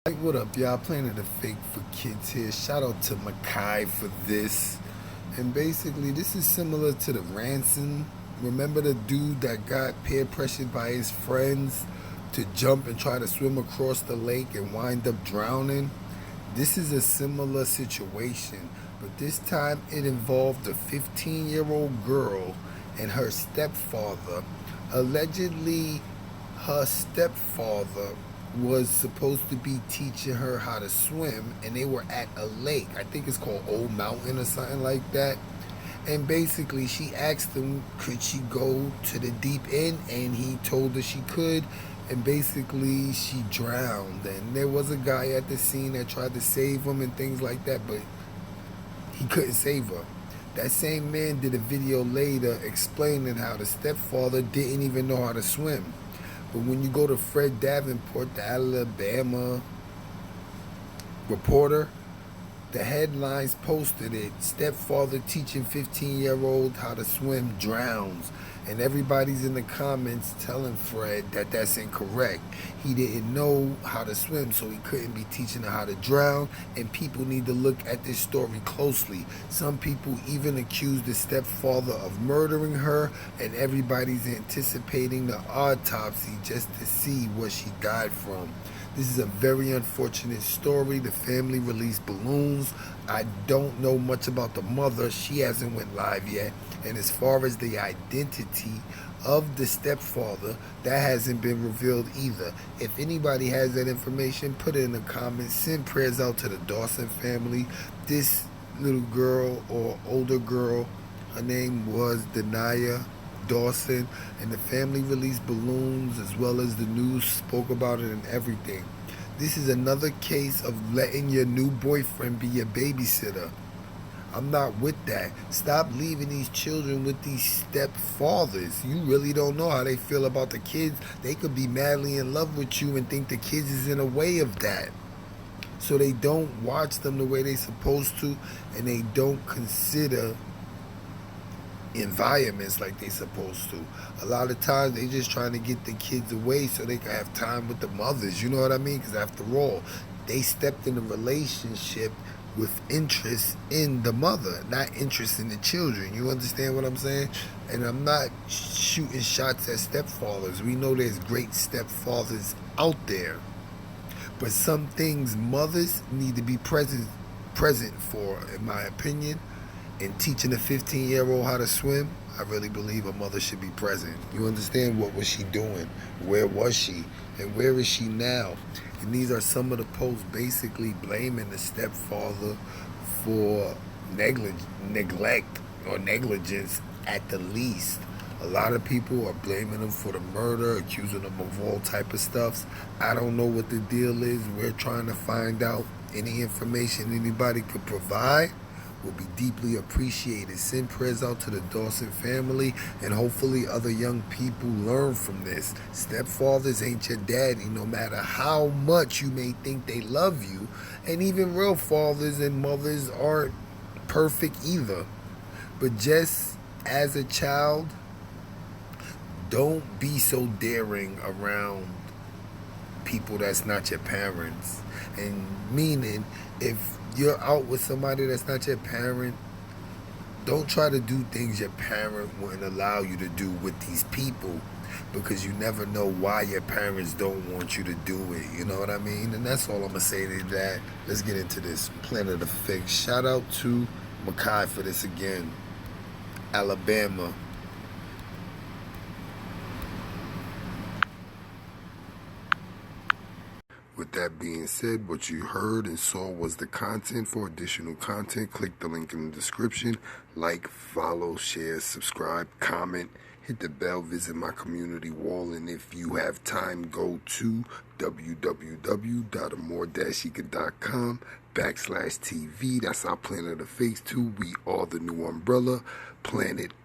What up, y'all? Planet of Fake for Kids here. Shout out to Makai for this. And basically, this is similar to the ransom. Remember the dude that got peer pressured by his friends to jump and try to swim across the lake and wind up drowning? This is a similar situation, but this time it involved a 15-year-old girl and her stepfather. Allegedly, her stepfather was supposed to be teaching her how to swim, and they were at a lake. I think it's called Old Mountain or something like that. And basically she asked him, could she go to the deep end, and he told her she could, and basically she drowned. And there was a guy at the scene that tried to save him and things like that, but he couldn't save her. That same man did a video later explaining how the stepfather didn't even know how to swim. But when you go to Fred Davenport, the Alabama reporter, the headlines posted it: stepfather teaching 15-year-old how to swim drowns. And everybody's in the comments telling Fred that that's incorrect. He didn't know how to swim, so he couldn't be teaching her how to drown. And people need to look at this story closely. Some people even accused the stepfather of murdering her, and everybody's anticipating the autopsy just to see what she died from. This is a very unfortunate story. The family released balloons. I don't know much about the mother. She hasn't went live yet. And as far as the identity of the stepfather, that hasn't been revealed either. If anybody has that information, put it in the comments. Send prayers out to the Dawson family. This little girl or older girl, her name was Daniyah Dawson, and the family released balloons, as well as the news spoke about it and everything. This is another case of letting your new boyfriend be your babysitter. I'm not with that. Stop leaving these children with these stepfathers. You really don't know how they feel about the kids. They could be madly in love with you and think the kids is in a way of that. So they don't watch them the way they're supposed to, and they don't consider environments like they supposed to. A lot of times they just trying to get the kids away so they can have time with the mothers, you know what I mean? Because after all, they stepped in a relationship with interest in the mother, not interest in the children. You understand what I'm saying? And I'm not shooting shots at stepfathers. We know there's great stepfathers out there, but some things mothers need to be present for, in my opinion. And teaching a 15-year-old how to swim, I really believe a mother should be present. You understand? What was she doing? Where was she? And where is she now? And these are some of the posts basically blaming the stepfather for neglect or negligence at the least. A lot of people are blaming him for the murder, accusing him of all type of stuffs. I don't know what the deal is. We're trying to find out. Any information anybody could provide will be deeply appreciated. Send prayers out to the Dawson family, and hopefully other young people learn from this. Stepfathers ain't your daddy, no matter how much you may think they love you. And even real fathers and mothers aren't perfect either. But just as a child, don't be so daring around people that's not your parents. And meaning, if you're out with somebody that's not your parent, don't try to do things your parent wouldn't allow you to do with these people, because you never know why your parents don't want you to do it. You know what I mean? And that's all I'm gonna say to that. Let's get into this. Planet of Fake. Shout out to Makai for this again. Alabama. With that being said, what you heard and saw was the content. For additional content, click the link in the description. Like, follow, share, subscribe, comment, hit the bell, visit my community wall, and if you have time, go to www.amore-eka.com/TV. That's our Planet of Fakes too. We are the new umbrella. Planet of